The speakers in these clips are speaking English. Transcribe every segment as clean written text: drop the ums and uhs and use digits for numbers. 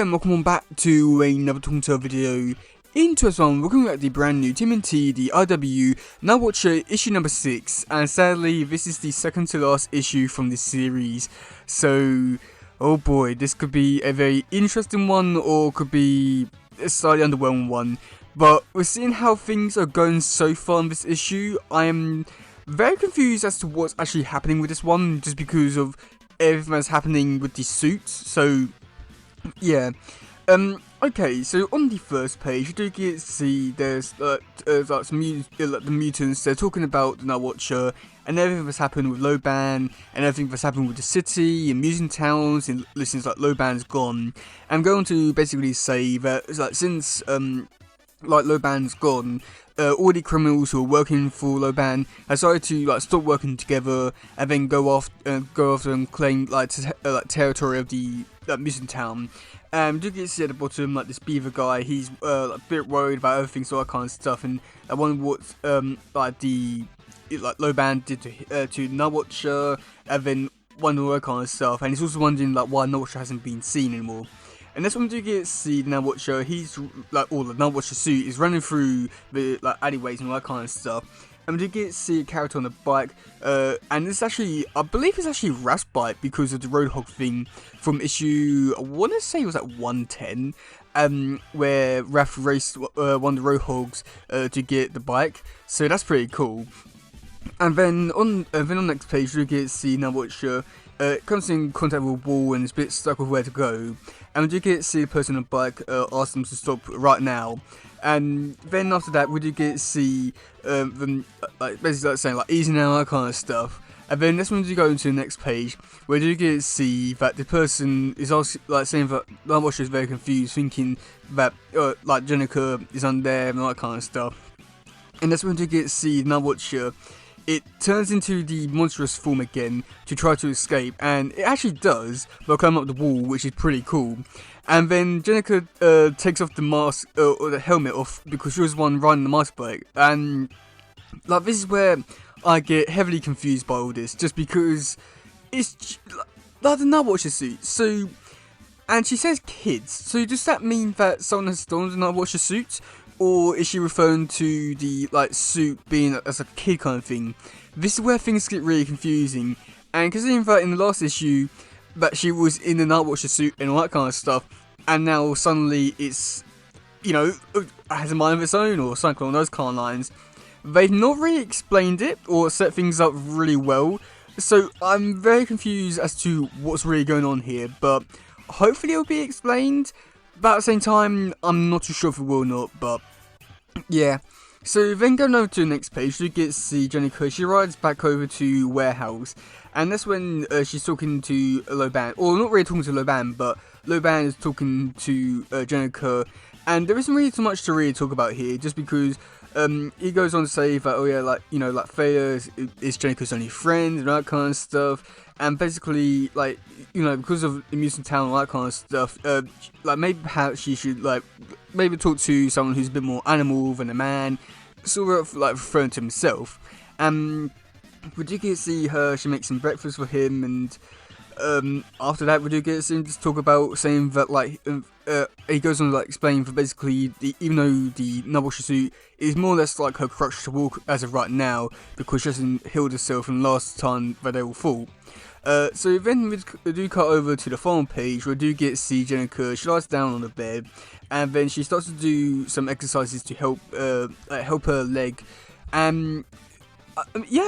and welcome on back to another Talking to video. In today's one, we're looking at the brand new TMNT, the IW Nightwatcher issue number 6, and sadly, this is the second to last issue from this series. So, oh boy, this could be a very interesting one, or could be a slightly underwhelming one. But we're seeing how things are going so far in this issue. I am very confused as to what's actually happening with this one, just because of everything that's happening with the suits. So, yeah. Okay, so on the first page, you do get to see there's like some the mutants. They're talking about the Nightwatcher and everything that's happened with Loban and everything that's happened with the city and mutant towns and since like Loban's gone. I'm going to basically say that it's like since like Loban's gone, all the criminals who are working for Loban have decided to like stop working together and then go after and claim like territory of the mutant town. You get to see at the bottom like this beaver guy. He's like, a bit worried about everything, so that kind of stuff, and I wonder what like Loban did to Nightwatcher, and then wonder all that kind of stuff. And he's also wondering like why Nightwatcher hasn't been seen anymore. And that's when we do get to see the Nightwatcher. He's like all the Nightwatcher suit is running through the like alleyways and all that kind of stuff. And we do get to see a character on the bike, and it's actually, I believe it's actually Raph's bike because of the Roadhog thing from issue, I want to say it was at 110, where Raph raced one of the Roadhogs to get the bike, so that's pretty cool. And then on the next page, we get to see Nightwatcher comes in contact with a wall and is a bit stuck with where to go, and we do get to see the person on the bike ask them to stop right now. And then after that, we do get to see them like basically like saying like easy now, that kind of stuff. And then that's when we do go into the next page, where we do get to see that the person is also like saying that Nightwatcher is very confused, thinking that like Jenica is on there and all that kind of stuff. And that's when we do get to see Nightwatcher. It turns into the monstrous form again to try to escape, and it actually does by climbing up the wall, which is pretty cool. And then Jenica takes off the mask or the helmet off because she was the one riding the mask bike, and like this is where I get heavily confused by all this, just because it's like the Nightwatcher suit. So, and she says kids. So does that mean that someone has stolen the Nightwatcher suit? Or is she referring to the like suit being as a kid kind of thing? This is where things get really confusing. And considering that in the last issue that she was in the Nightwatcher suit and all that kind of stuff, and now suddenly it's, you know, has a mind of its own or something along those kind of lines. They've not really explained it or set things up really well. So I'm very confused as to what's really going on here, but hopefully it'll be explained. But at the same time, I'm not too sure if it will or not, but yeah. So then going over to the next page, you get to see Jenica. She rides back over to warehouse, and that's when she's talking to Loban, or not really talking to Loban, but Loban is talking to Jenica, and there isn't really too much to really talk about here, just because he goes on to say that, oh yeah, like, you know, like Thea is Jenica's only friend and all that kind of stuff. And basically, like, you know, because of the mutant town and all that kind of stuff, like, maybe perhaps she should, like, maybe talk to someone who's a bit more animal than a man, sort of, like, referring to himself. We do get to see her, she makes some breakfast for him, and, after that, we do get to see him just talk about saying that, like, he goes on to, like, explain that basically, even though the Nightwatcher suit is more or less like her crutch to walk as of right now, because she hasn't healed herself from the last time that they all fought. So then we do cut over to the final page where we do get to see Jenica. She lies down on the bed, and then she starts to do some exercises to help her leg. Yeah,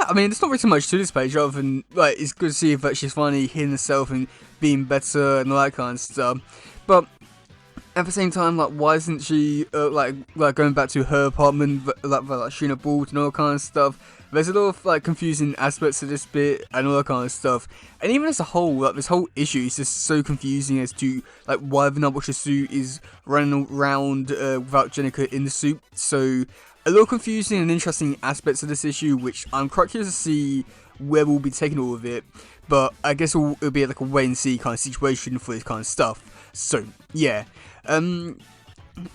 I mean, there's not really so much to this page other than like it's good to see that she's finally healing herself and being better and all that kind of stuff. But at the same time, like, why isn't she like going back to her apartment, like shooting a ball and all that kind of stuff? There's a lot of like confusing aspects to this bit and all that kind of stuff. And even as a whole, like this whole issue is just so confusing as to like why the Nightwatcher suit is running around without Jenica in the suit. So a lot of confusing and interesting aspects of this issue, which I'm quite curious to see where we'll be taking all of it. But I guess it'll be like a wait and see kind of situation for this kind of stuff. So yeah.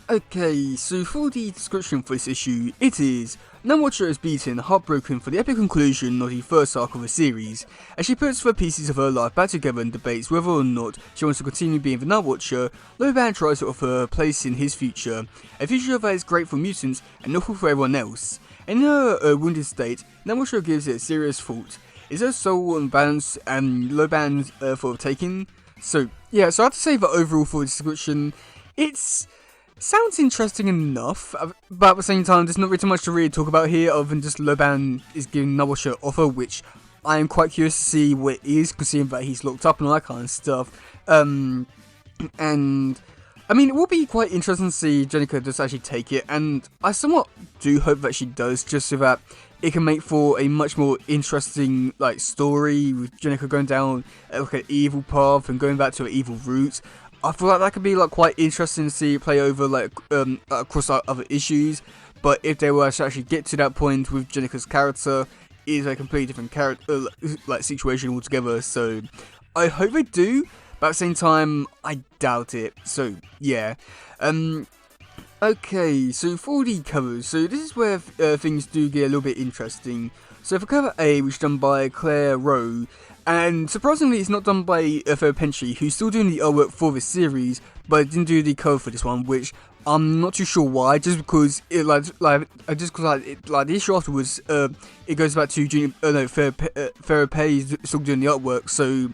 Okay, so for the description for this issue, it is Nightwatcher is beaten, heartbroken for the epic conclusion of the first arc of the series, as she puts the pieces of her life back together and debates whether or not she wants to continue being the Nightwatcher. Loban tries to offer her a place in his future, a future that is great for mutants and awful for everyone else. In her wounded state, Nightwatcher gives it serious thought. Is her soul unbalanced and Loban's thought of taking? So yeah, so I have to say that overall for the description, sounds interesting enough, but at the same time, there's not really too much to really talk about here other than just Loban is giving Nightwatcher an offer, which I am quite curious to see what it is, considering that he's locked up and all that kind of stuff. And I mean, it will be quite interesting to see Jennika just actually take it, and I somewhat do hope that she does, just so that it can make for a much more interesting story with Jennika going down an evil path and going back to an evil route. I feel like that could be quite interesting to see play over across other issues, but if they were to actually get to that point with Jennika's character, it is a completely different character situation altogether. So I hope they do, but at the same time I doubt it. So yeah. Okay, so for the covers, so this is where things do get a little bit interesting. So for cover A, which is done by Claire Rowe, and surprisingly it's not done by Theo Pentry, who's still doing the artwork for this series, but didn't do the cover for this one, which I'm not too sure why, just because it the issue afterwards, it goes back to Theo Pay's still doing the artwork, so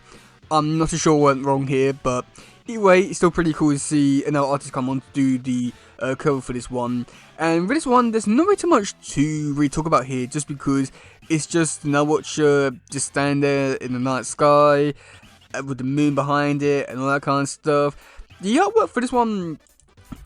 I'm not too sure what went wrong here, but either way, it's still pretty cool to see another artist come on to do the cover for this one. And for this one, there's not really too much to really talk about here, just because it's just the Nightwatcher just standing there in the night sky with the moon behind it and all that kind of stuff. The artwork for this one,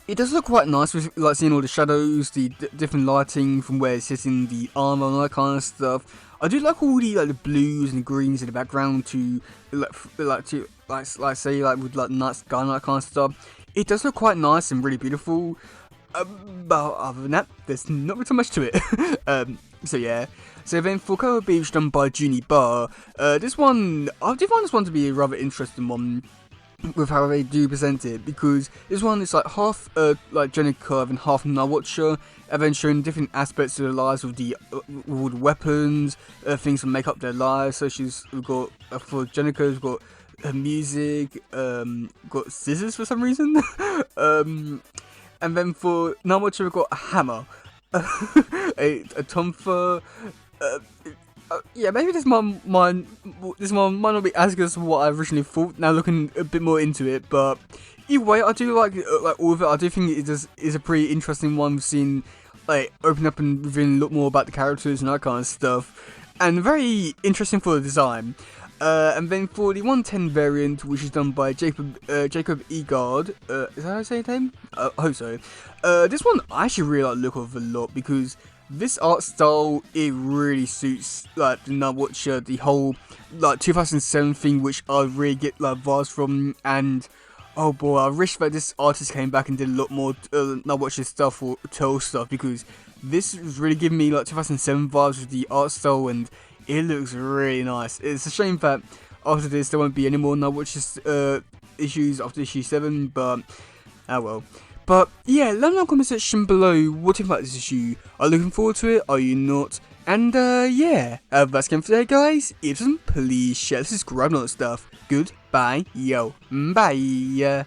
it does look quite nice with seeing all the shadows, the different lighting from where it's sitting, the armor and all that kind of stuff. I do like all the blues and greens in the background to say with night sky and that kind of stuff. It does look quite nice and really beautiful. But other than that, there's not really much to it. So yeah. So then for cover B, which is done by Junie Barr, this one, I do find this one to be a rather interesting one with how they do present it, because this one is half Jennika and half Nightwatcher, and then showing different aspects of their lives with all the weapons, things to make up their lives. So we've got for Jennika, we've got her music, got scissors for some reason, and then for Nightwatcher we've got a hammer, a tonfa. Yeah, maybe this one might not be as good as what I originally thought. Now looking a bit more into it, but either way, I do like all of it. I do think it is a pretty interesting one. We've seen open up and revealing a lot more about the characters and that kind of stuff, and very interesting for the design. And then for the 110 variant, which is done by Jacob Egard, is that how I say his name? I hope so. This one I actually really like the look of a lot, because this art style, it really suits the Nightwatcher, the whole 2007 thing, which I really get vibes from. And oh boy, I wish that this artist came back and did a lot more Nightwatcher stuff or Turtle stuff, because this was really giving me 2007 vibes with the art style, and it looks really nice. It's a shame that after this there won't be any more Nightwatcher issues after issue 7, but oh well. But yeah, let me know in the comment section below what you think about this issue. Are you looking forward to it? Are you not? And yeah, that's it for today, guys. If you please share, subscribe, and all that stuff. Goodbye, yo, bye.